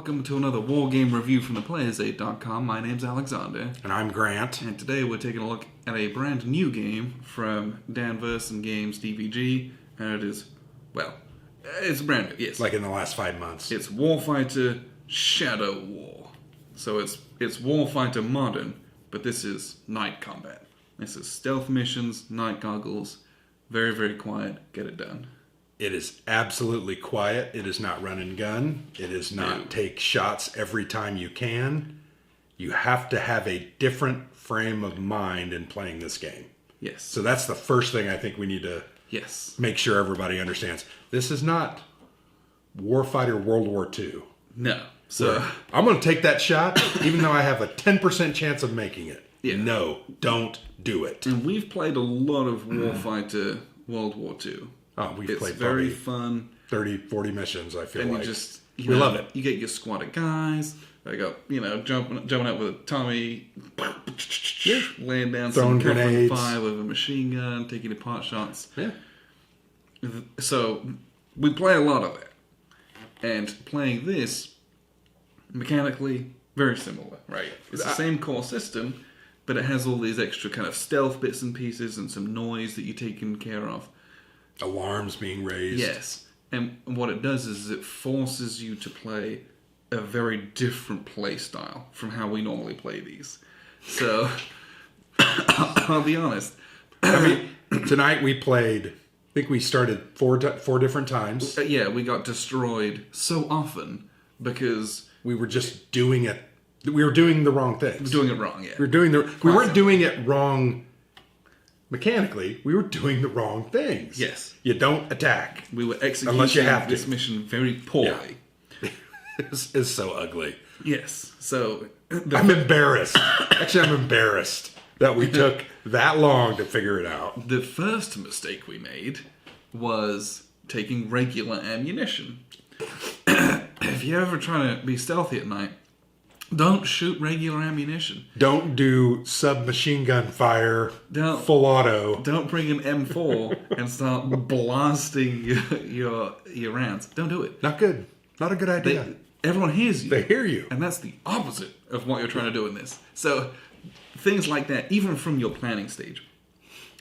welcome to another war game review from theplayers8.com. My name's Alexander. And I'm Grant. And today we're taking a look at a brand new game from Danvers and Games DVG. And it is, well, it's brand new, yes. Like in the last 5 months. It's Warfighter Shadow War. So it's Warfighter Modern, but this is night combat. This is stealth missions, night goggles, very, very quiet, get it done. It is absolutely quiet. It is not run and gun. It is not take shots every time you can. You have to have a different frame of mind in playing this game. Yes. So that's the first thing I think we need to make sure everybody understands. This is not Warfighter World War II. No. So I'm going to take that shot even though I have a 10% chance of making it. Yeah. No, don't do it. And we've played a lot of Warfighter World War II. Oh, we've played very fun. 30, 40 missions, I feel and like. We love it. You get your squad of guys. They go, jumping out with a Tommy, laying down throwing some covering grenades, fire with a machine gun, taking apart shots. Yeah. So we play a lot of it. And playing this, mechanically, very similar, right? It's the same core system, but it has all these extra kind of stealth bits and pieces and some noise that you're taking care of. Alarms being raised. Yes. And what it does is it forces you to play a very different play style from how we normally play these. So, I'll be honest. I mean, tonight we played, I think we started four different times. Yeah, we got destroyed so often because we were just doing it. We were doing the wrong things. Doing it wrong, yeah. We weren't doing it wrong mechanically. We were doing the wrong things. Yes. You don't attack. We were executing unless you have this mission very poorly. Yeah. It's so ugly. Yes. So I'm embarrassed. Actually, I'm embarrassed that we took that long to figure it out. The first mistake we made was taking regular ammunition. If you're ever trying to be stealthy at night, don't shoot regular ammunition. Don't do submachine gun fire, full auto. Don't bring an M4 and start blasting your rounds. Don't do it. Not good. Not a good idea. Everyone hears you. They hear you. And that's the opposite of what you're trying to do in this. So things like that, even from your planning stage,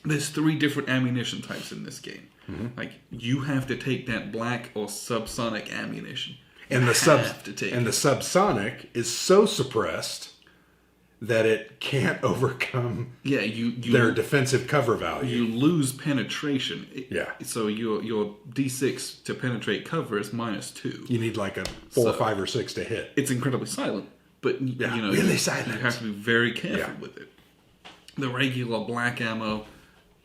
there's 3 different ammunition types in this game. Mm-hmm. Like, you have to take that black or subsonic ammunition. And the subsonic is so suppressed that it can't overcome their defensive cover value. You lose penetration. Yeah. So your D6 to penetrate cover is -2. You need like a 4, 5, or 6 to hit. It's incredibly silent, but really silent. You have to be very careful with it. The regular black ammo,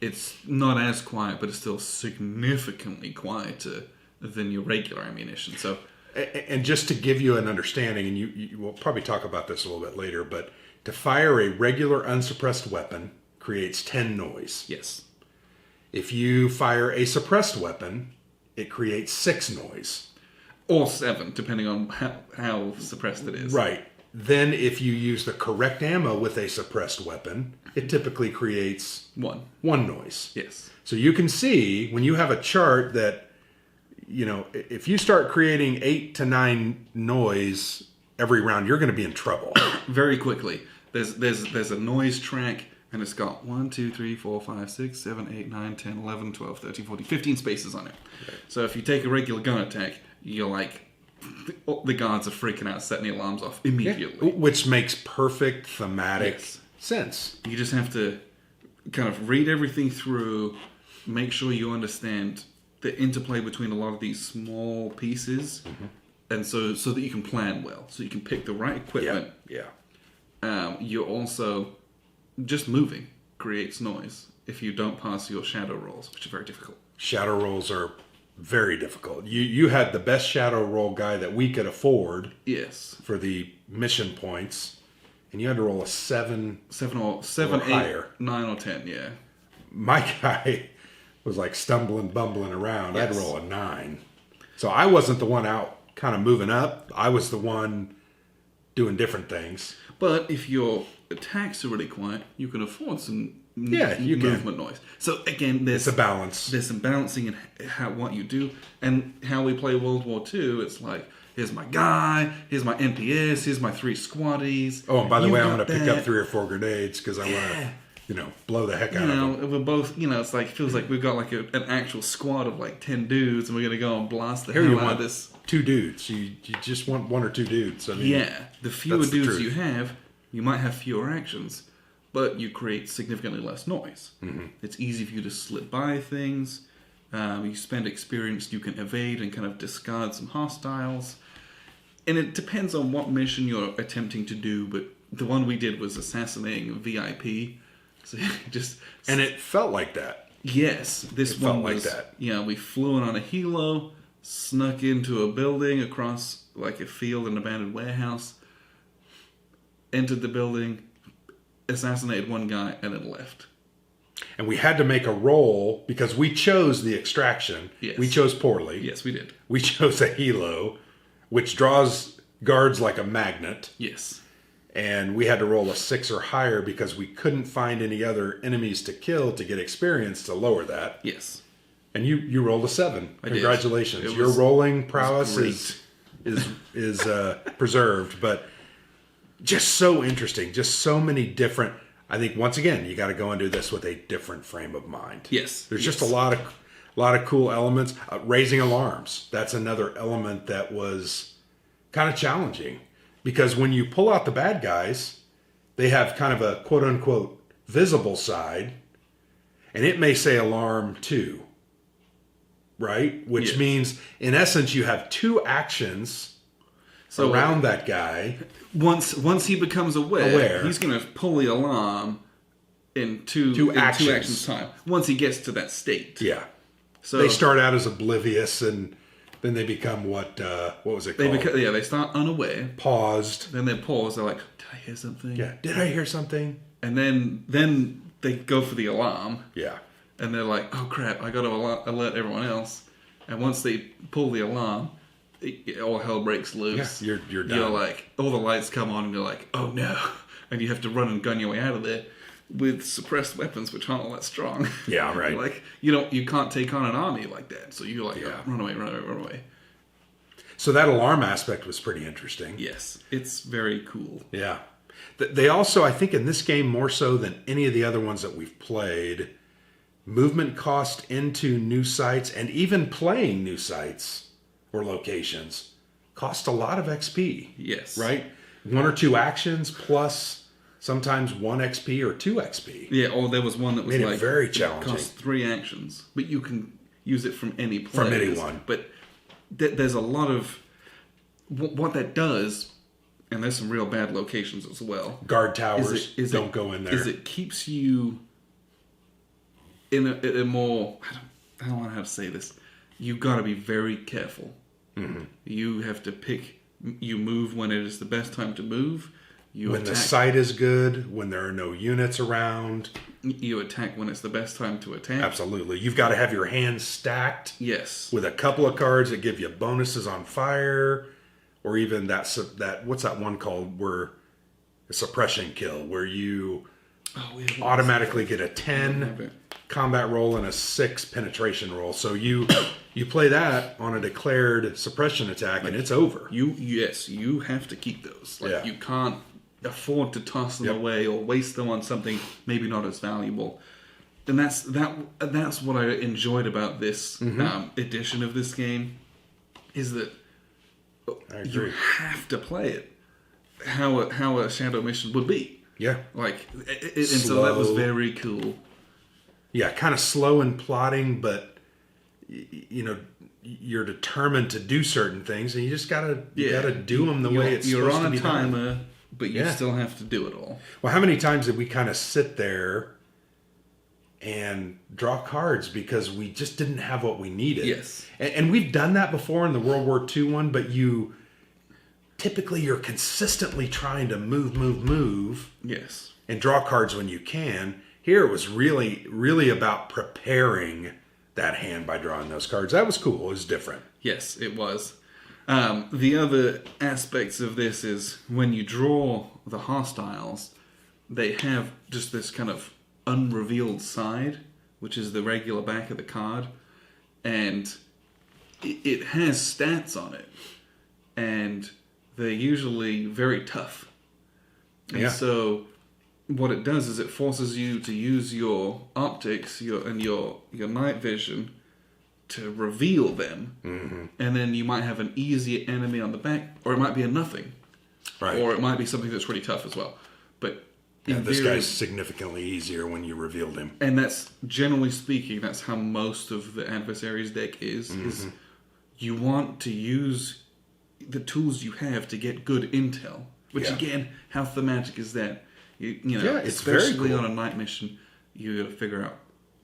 it's not as quiet, but it's still significantly quieter than your regular ammunition. So. And just to give you an understanding, and you will probably talk about this a little bit later, but to fire a regular unsuppressed weapon creates 10 noise. Yes. If you fire a suppressed weapon, it creates 6 noise. Or 7, depending on how suppressed it is. Right. Then if you use the correct ammo with a suppressed weapon, it typically creates 1 noise. Yes. So you can see when you have a chart that, if you start creating 8 to 9 noise every round, you're going to be in trouble. Very quickly. There's a noise track, and it's got 1, 2, 3, 4, 5, 6, 7, 8, 9, 10, 11, 12, 13, 14, 15 spaces on it. Okay. So if you take a regular gun attack, you're like, the guards are freaking out, setting the alarms off immediately. Yeah. Which makes perfect thematic sense. You just have to kind of read everything through, make sure you understand the interplay between a lot of these small pieces, and so that you can plan well, so you can pick the right equipment. Yeah. You're also just moving creates noise if you don't pass your shadow rolls, which are very difficult. Shadow rolls are very difficult. You had the best shadow roll guy that we could afford. Yes. For the mission points, and you had to roll a 7 or 8, higher. 9 or 10. Yeah. My guy was like bumbling around. Yes. I'd roll a 9. So I wasn't the one out kind of moving up. I was the one doing different things. But if your attacks are really quiet, you can afford some movement noise. So again, there's a balance. There's some balancing in what you do. And how we play World War II, it's like, here's my guy, here's my NPS, here's my 3 squaddies. Oh, and by the You've way, I'm got going to pick up that. 3 or 4 grenades because I want to, blow the heck out You of know, them. we're both, it's like, feels like we've got like an actual squad of like 10 dudes and we're going to go and blast the Here you hell out want of this. 2 dudes. You just want 1 or 2 dudes. I mean, Yeah, the fewer that's the dudes you truth. have, you might have fewer actions, but you create significantly less noise. Mm-hmm. It's easy for you to slip by things. You spend experience, you can evade and kind of discard some hostiles. And it depends on what mission you're attempting to do, but the one we did was assassinating a VIP. So just... And it felt like that. Yes, this It one felt like was... that. Yeah, we flew in on a helo, snuck into a building across like a field and abandoned warehouse, entered the building, assassinated one guy, and then left. And we had to make a roll because we chose the extraction. Yes. We chose poorly. Yes, we did. We chose a helo, which draws guards like a magnet. Yes. And we had to roll a 6 or higher because we couldn't find any other enemies to kill to get experience to lower that. Yes. And you rolled a 7. I did. Congratulations. It Your was- rolling prowess great. is preserved, but just so interesting. Just so many different. I think once again you got to go and do this with a different frame of mind. Yes. There's Yes. just a lot of cool elements. Raising alarms. That's another element that was kind of challenging because when you pull out the bad guys, they have kind of a quote unquote visible side, and it may say alarm 2. Right? Which Yes. means, in essence, you have 2 actions around that guy. Once he becomes aware, he's going to pull the alarm in two actions time. Once he gets to that state. Yeah. So They start out as oblivious, and then they become what was it called? they start unaware. Paused. Then they pause. They're like, "Did I hear something?" Yeah. Did I hear something? And then they go for the alarm. Yeah. And they're like, "Oh crap! I got to alert everyone else." And once they pull the alarm, all hell breaks loose. Yeah, you're done. You're like, all the lights come on, and you're like, "Oh no!" And you have to run and gun your way out of there with suppressed weapons, which aren't all that strong. Yeah, right. Like you can't take on an army like that. So you're like, Yeah. "Oh, run away." So that alarm aspect was pretty interesting. Yes, it's very cool. Yeah. They also, I think in this game more so than any of the other ones that we've played, movement cost into new sites and even playing new sites or locations cost a lot of XP. Yes. Right? 1 or 2 actions plus sometimes 1 XP or 2 XP. Yeah, or there was one that was Made it like very it challenging. cost 3 actions, but you can use it from any place. From anyone. But there's a lot of what that does, and there's some real bad locations as well. Guard towers, don't go in there. Is it keeps you in a more... I don't know how to say this. You got to be very careful. Mm-hmm. You have to pick... You move when it is the best time to move. When the site is good, when there are no units around. You attack when it's the best time to attack. Absolutely. You've got to have your hands stacked Yes. with a couple of cards that give you bonuses on fire, or even that what's that one called where a suppression kill, where you automatically get a 10 combat roll and a 6 penetration roll. So you play that on a declared suppression attack, and it's over. You have to keep those. Like you can't afford to toss them away or waste them on something maybe not as valuable. And that's what I enjoyed about this edition of this game, is that you have to play it how a shadow mission would be. Yeah. Like, and so that was very cool. Yeah, kind of slow and plodding, but you're determined to do certain things, and you just gotta do them the way it's supposed to be done. You're on a timer, but you still have to do it all. Well, how many times did we kind of sit there and draw cards because we just didn't have what we needed? Yes. And we've done that before in the World War II one, but you're consistently trying to move. Yes. And draw cards when you can. Here it was really, really about preparing that hand by drawing those cards. That was cool. It was different. Yes, it was. The other aspects of this is when you draw the hostiles, they have just this kind of unrevealed side, which is the regular back of the card, and it has stats on it. and they're usually very tough. And so what it does is it forces you to use your optics and your night vision to reveal them, and then you might have an easier enemy on the back, or it might be a nothing, right? Or it might be something that's really tough as well. But this guy's significantly easier when you revealed him, and that's generally speaking, that's how most of the adversary's deck is. Is you want to use the tools you have to get good intel, which again, how thematic is that? You know, it's especially very cool. on a night mission, you got to figure out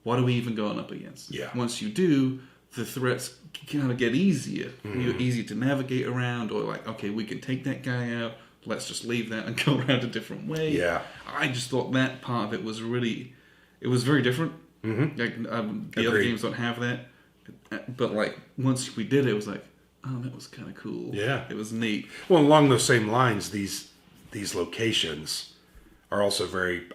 what are we even going up against. Yeah. Once you do, the threats kind of get easier. You're easy to navigate around, or like, okay, we can take that guy out. Let's just leave that and go around a different way. Yeah. I just thought that part of it was it was very different. Like the other games don't have that, but like once we did it, it was like, oh, that was kind of cool. Yeah, it was neat. Well, along those same lines, these locations are also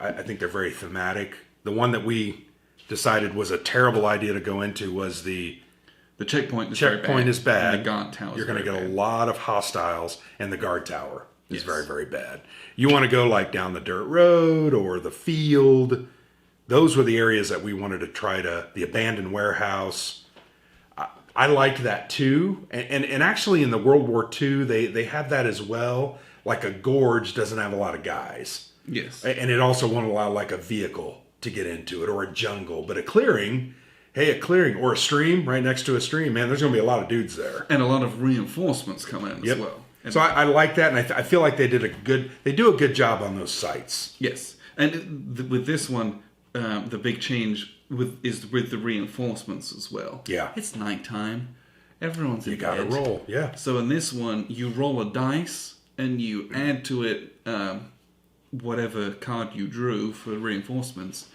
I think they're very thematic. The one that we decided was a terrible idea to go into was the checkpoint. Is bad. And the guard tower. You're going to get a lot of hostiles, and the guard tower is very, very bad. You want to go like down the dirt road or the field. Those were the areas that we wanted to try the abandoned warehouse. I liked that too. And actually in the World War II, they have that as well. Like a gorge doesn't have a lot of guys. Yes. And it also won't allow like a vehicle to get into it, or a jungle. But a clearing or a stream right next to a stream, man, there's going to be a lot of dudes there. And a lot of reinforcements come in as well. And so I like that, and I feel like they do a good job on those sites. Yes. And with this one, the big change is with the reinforcements as well. Yeah. It's nighttime. Everyone's in bed. You got to roll, yeah. So in this one, you roll a dice, and you add to it whatever card you drew for reinforcements,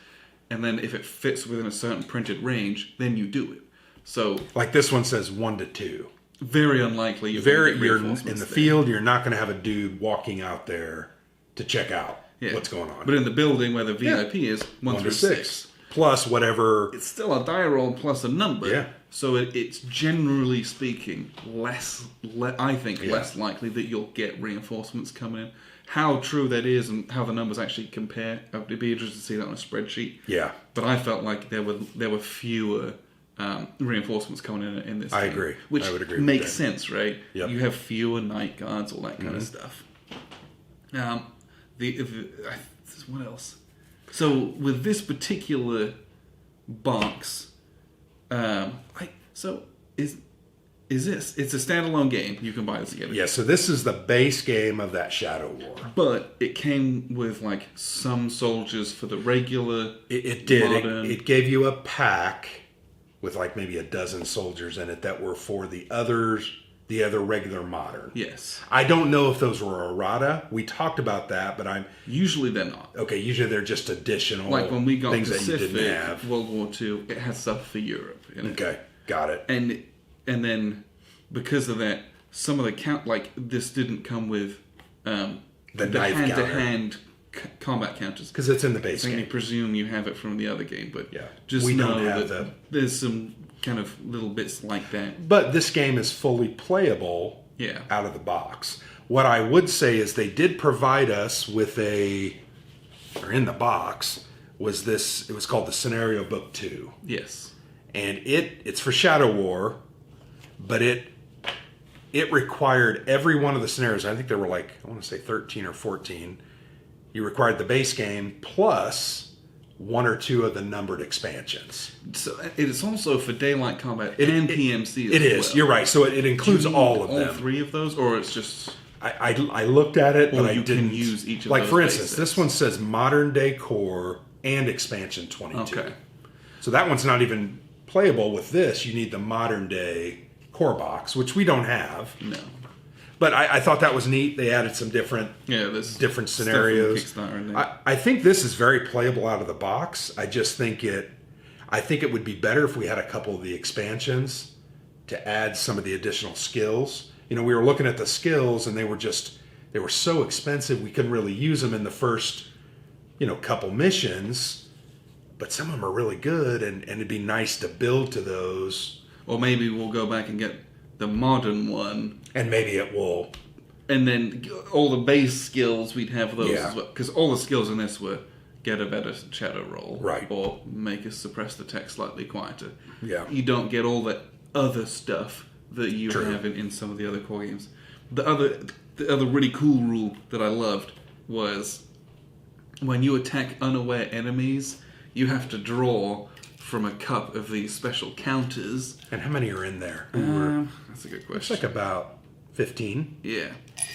and then if it fits within a certain printed range, then you do it. So, like this one says 1 to 2. Very unlikely. You're in the field. You're not going to have a dude walking out there to check out what's going on. But in the building where the VIP is, 1 through 6. Plus whatever. It's still a die roll plus a number. Yeah. So it's generally speaking less likely that you'll get reinforcements coming in. How true that is and how the numbers actually compare, I'd be interested to see that on a spreadsheet. Yeah. But I felt like there were fewer reinforcements coming in this game. I agree. Which I would agree makes sense, right? Yep. You have fewer night guards, all that kind of stuff. What else? So with this particular box, is this? It's a standalone game. You can buy this together. Yeah. So this is the base game of that Shadow War. But it came with like some soldiers for the regular. It did. Modern. It gave you a pack with like maybe a dozen soldiers in it that were for the other regular modern. Yes. I don't know if those were errata. We talked about that, but usually they're not. Okay, usually they're just additional. Like when we got things Pacific, that you didn't have. World War II, it had stuff for Europe in it. Okay, got it. And then because of that, some of the like this didn't come with the knife hand-to-hand combat counters, because it's in the base game. You presume you have it from the other game, but yeah, just we know don't have that there's some kind of little bits like that. But this game is fully playable out of the box. What I would say is they did provide us with in the box was this. It was called the Scenario Book 2. Yes, and it's for Shadow War, but it required every one of the scenarios. I think there were like, I want to say 13 or 14. You required the base game plus 1 or 2 of the numbered expansions. So it is also for daylight combat and PMC as It is. well. You're right. So it includes all of them. All 3 of those, or it's just... I looked at it, but I didn't can use each of like, those. for instance, basics. this one says Modern Day Core and Expansion 22. Okay. So that one's not even playable with this. You need the Modern Day Core box, which we don't have. No. But I thought that was neat. They added some different scenarios. I think this is very playable out of the box. I just think it would be better if we had a couple of the expansions to add some of the additional skills. You know, we were looking at the skills and they were so expensive we couldn't really use them in the first, couple missions. But some of them are really good, and it'd be nice to build to those. Or maybe we'll go back and get the modern one. And maybe it will... And then all the base skills, we'd have those Yeah. as well. Because all the skills in this were get a better shadow roll. Right. Or make a suppressed attack slightly quieter. Yeah. You don't get all that other stuff that you True. have in some of the other core games. The other really cool rule that I loved was when you attack unaware enemies, you have to draw from a cup of these special counters. And how many are in there? That's a good It's question. like about 15. Yeah.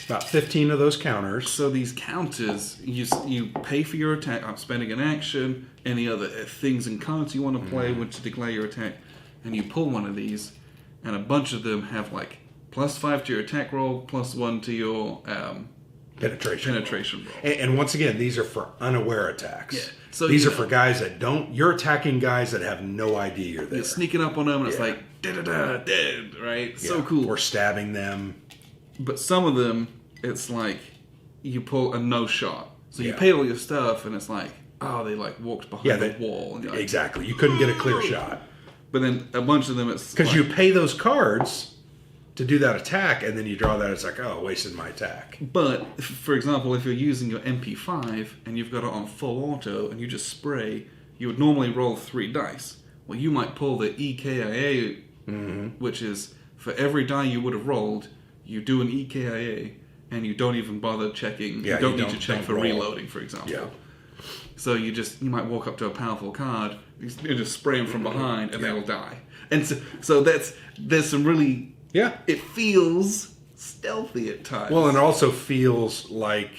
About 15 of those counters. So these counters, you pay for your attack. I'm spending an action, any other things and cards you want to play to declare your attack, and you pull one of these, and a bunch of them have like +5 to your attack roll, +1 to your Penetration. roll. And once again, these are for unaware attacks. Yeah. So these are for guys that don't... You're attacking guys that have no idea you're there. You're sneaking up on them, and it's Yeah. like, da-da-da, dead, right? Yeah. So cool. Or stabbing them. But some of them, it's like, you pull a no shot. So you Yeah. pay all your stuff, and it's like, oh, they like walked behind the wall. And you're like, Exactly. You couldn't get a clear shot. But then a bunch of them, it's Because like, you pay those cards to do that attack, and then you draw that, it's like, oh, wasted my attack. But, for example, if you're using your MP5 and you've got it on full auto and you just spray, you would normally roll 3 dice. Well, you might pull the EKIA, which is for every die you would have rolled, you do an EKIA and you don't even bother checking. Yeah, you don't you need to check for roll. reloading, for example. Yeah. So you might walk up to a powerful card, you just spray them from behind, and they'll die. And so there's some really... Yeah. It feels stealthy at times. Well, and it also feels like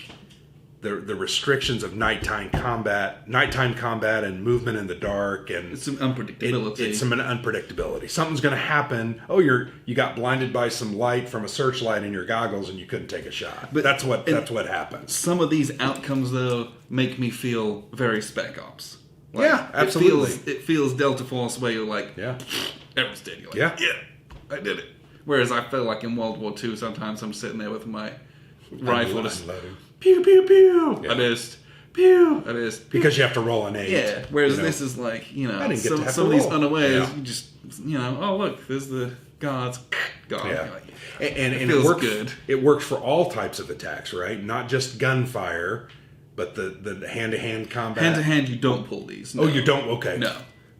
the restrictions of nighttime combat and movement in the dark, and It's some unpredictability. It's some unpredictability. Something's going to happen. Oh, you got blinded by some light from a searchlight in your goggles, and you couldn't take a shot. But that's what happens. Some of these outcomes, though, make me feel very Spec Ops. Yeah, absolutely. It feels Delta Force, where you're like, Yeah. everyone's dead. You're like, Yeah. I did it. Whereas I feel like in World War II, sometimes I'm sitting there with my rifle, just Unloading. pew pew pew. Yeah. I just pew. I just pew. Because you have to roll an 8. Yeah. Whereas you know. this is like, I didn't get to have some to of these roll. unawares, Yeah. you just, oh look, there's the guards. Gone. Yeah. You're like, And it it feels works good. It works for all types of attacks, right? Not just gunfire, but the hand-to-hand combat. Hand to hand, you don't pull these. Oh, no. you don't? Okay. No.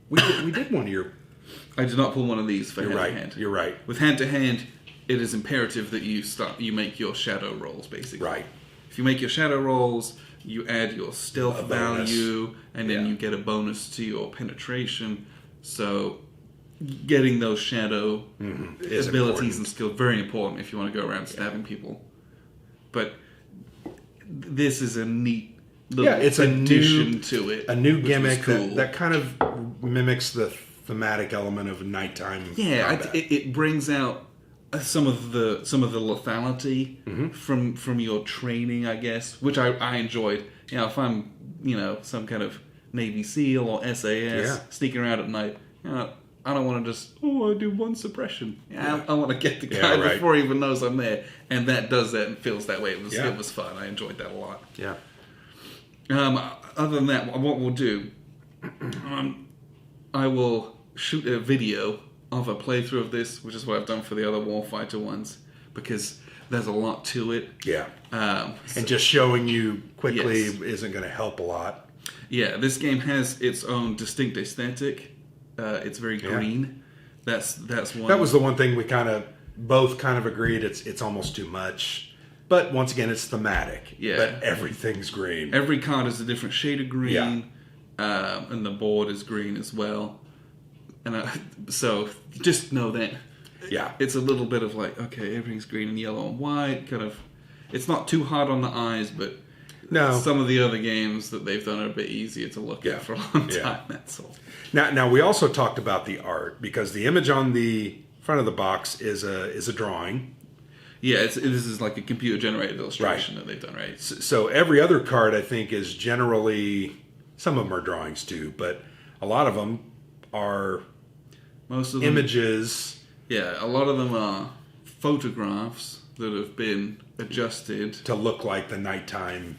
We did one of your... I did not pull one of these for You're hand right. to hand. You're right. With hand to hand, it is imperative that you make your shadow rolls, basically. Right. If you make your shadow rolls, you add your stealth A bonus. value, and then Yeah. you get a bonus to your penetration. So, getting those shadow Is abilities important. and skills very important if you want to go around stabbing people. But this is a neat little It's a addition new- to it. A new which was gimmick cool. that kind of mimics the thematic element of nighttime Yeah, combat. it brings out some of the lethality from your training, I guess, which I enjoyed. You know, if I'm some kind of Navy SEAL or SAS Yeah. sneaking around at night, I don't want to just I do one suppression. I want to get the guy Yeah, right. before he even knows I'm there, and that does that and feels that way. It Yeah. was fun. I enjoyed that a lot. Yeah. Other than that, what we'll do, I will shoot a video of a playthrough of this, which is what I've done for the other Warfighter ones, because there's a lot to it. Yeah. So- And just showing you quickly Yes. isn't going to help a lot. yeah, this game has its own distinct aesthetic. It's very Yeah. green. That's one. That was the one thing we both agreed it's almost too much. But once again, it's thematic. Yeah. But everything's green. Every card is a different shade of green, Yeah. and the board is green as well. And so just know that. Yeah. It's a little bit of like, okay, everything's green and yellow and white. Kind of, it's not too hard on the eyes, but No. some of the other games that they've done are a bit easier to look Yeah. at for a long Yeah. time. That's all. Now we also talked about the art, because the image on the front of the box is a drawing. Yeah, this is like a computer generated illustration that they've done, right? So every other card, I think, is generally, some of them are drawings too, but a lot of them are Most of them, images. yeah, a lot of them are photographs that have been adjusted. To look like the nighttime.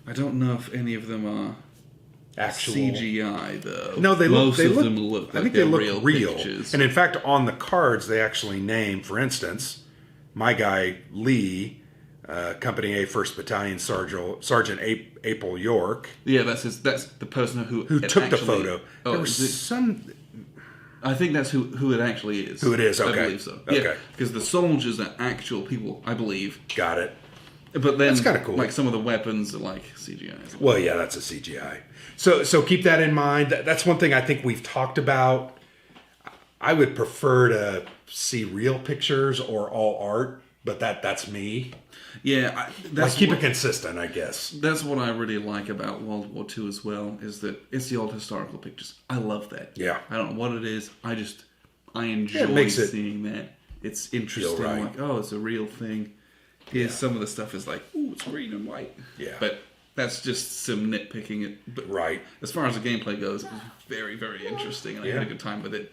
I don't know if any of them are actual CGI though. No, Most they of look. them look I like think they're they look real. pictures. And in fact, on the cards, they actually name, for instance, my guy Lee, Company A, 1st Battalion Sergeant April York. Yeah, that's the person who took the actually, photo. Oh, There was some. I think that's who it actually is. Who it is? Okay. I believe so. Okay. Yeah, because the soldiers are actual people, I believe. Got it. But then, That's kinda cool. Like some of the weapons are like CGI. Well, yeah, that's a CGI. So keep that in mind. That's one thing I think we've talked about. I would prefer to see real pictures or all art, but that's me. Yeah, that's Keep it consistent, I guess. That's what I really like about World War II as well, is that it's the old historical pictures. I love that. Yeah. I don't know what it is. I enjoy makes it seeing that. It's interesting. right. Like, oh, it's a real thing. Here's some of the stuff is like, ooh, it's green and white. Yeah. But that's just some nitpicking. But Right. as far as the gameplay goes, it was very, very interesting, and I had a good time with it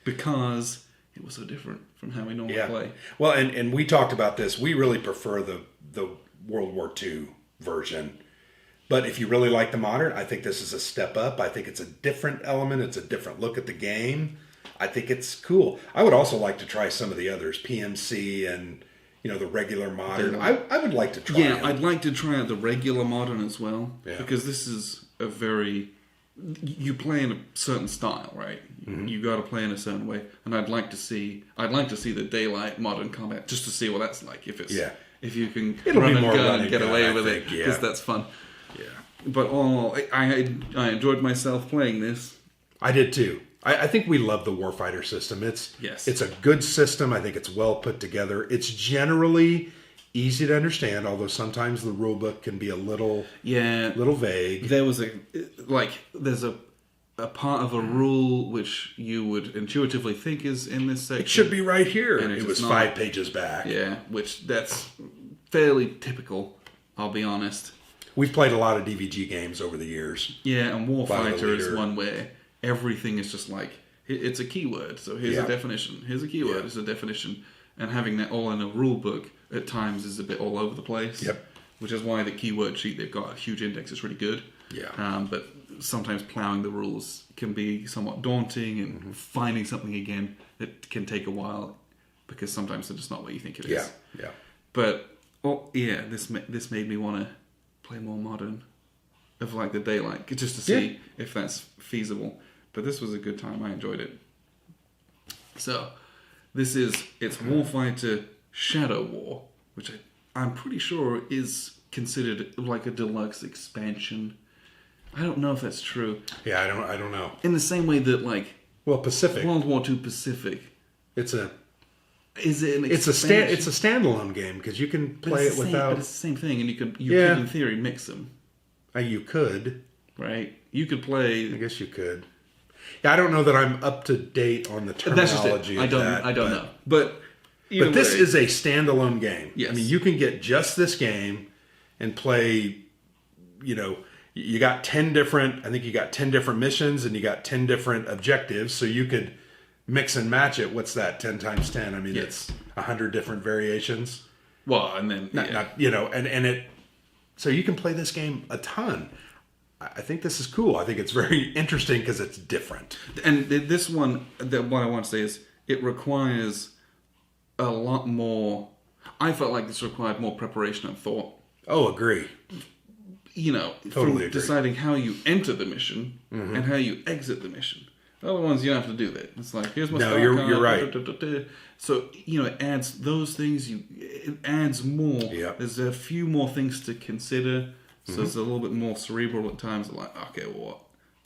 because it was so different from how we normally play. Well, and we talked about this. We really prefer the World War II version. But if you really like the modern, I think this is a step up. I think it's a different element. It's a different look at the game. I think it's cool. I would also like to try some of the others, PMC and the regular modern. I would like to try them. I'd like to try out the regular modern as well. Yeah. Because this is a very... You play in a certain style, right? Mm-hmm. You got to play in a certain way. And I'd like to see the daylight modern combat just to see what that's like. If you can run and gun and get away with it, because that's fun. Yeah. But I enjoyed myself playing this. I did too. I think we love the Warfighter system. It's a good system. I think it's well put together. It's generally easy to understand, although sometimes the rule book can be a little vague. There's a part of a rule which you would intuitively think is in this section. It should be right here. And it was 5 pages back. Yeah, which that's fairly typical, I'll be honest. We've played a lot of DVG games over the years. Yeah, and Warfighter is one where everything is just like, it's a keyword, so here's a definition. Here's a keyword, it's a definition. And having that all in a rule book at times is a bit all over the place. Yep. Which is why the keyword sheet they've got a huge index is really good. Yeah. But sometimes plowing the rules can be somewhat daunting, and finding something again that can take a while because sometimes they're just not what you think it is. Yeah. But this made me want to play more modern, of like the daylight, just to see if that's feasible. But this was a good time. I enjoyed it. So it's Warfighter Shadow War, which I'm pretty sure is considered like a deluxe expansion. I don't know if that's true. Yeah, I don't know. In the same way that Pacific World War II Pacific. Is it an expansion? It's a standalone game because you can play it without. But it's the same thing, and you could in theory mix them. You could, right? You could play. I guess you could. Yeah, I don't know that I'm up to date on the terminology. I don't know. But this is a standalone game. Yes. I mean, you can get just this game and play. You got 10 different. I think you got 10 different missions, and you got 10 different objectives. So you could mix and match it. What's that? 10 times 10. I mean, it's 100 different variations. Well, and then and it. So you can play this game a ton. I think this is cool. I think it's very interesting because it's different. And this one, what I want to say is, it requires a lot more. I felt like this required more preparation and thought. Oh, agree. Totally agree. Deciding how you enter the mission and how you exit the mission. The other ones, you don't have to do that. It's like, here's my star card. You're right. So, it adds those things. It adds more. Yep. There's a few more things to consider. So it's a little bit more cerebral at times. Like, okay,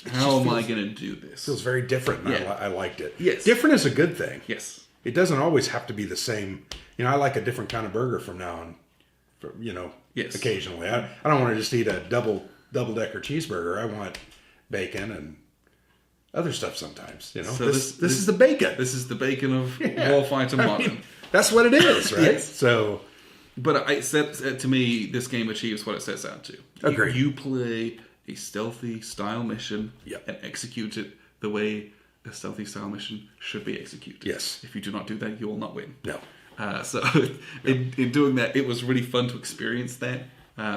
how am I going to do this? Feels very different. And Yeah. I liked it. Yes. Different is a good thing. Yes. It doesn't always have to be the same. I like a different kind of burger from now on. Yes. Occasionally. I don't want to just eat a double-decker cheeseburger. I want bacon and other stuff sommes. So this is the bacon. This is the bacon of Warfighter Modern. That's what it is, right? Yes. So, but to me, this game achieves what it sets out to. Agree. You play a stealthy style mission and execute it the way a stealthy style mission should be executed. Yes. If you do not do that, you will not win. No. So in doing that, it was really fun to experience that.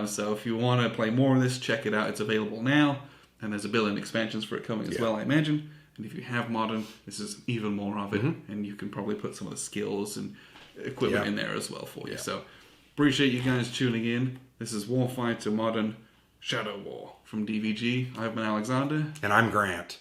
So if you want to play more of this, check it out. It's available now. And there's a billion expansions for it coming as well, I imagine. And if you have Modern, this is even more of it. And you can probably put some of the skills and equipment in there as well for you. So, appreciate you guys tuning in. This is Warfighter Modern Shadow War from DVG. I've been Alexander. And I'm Grant.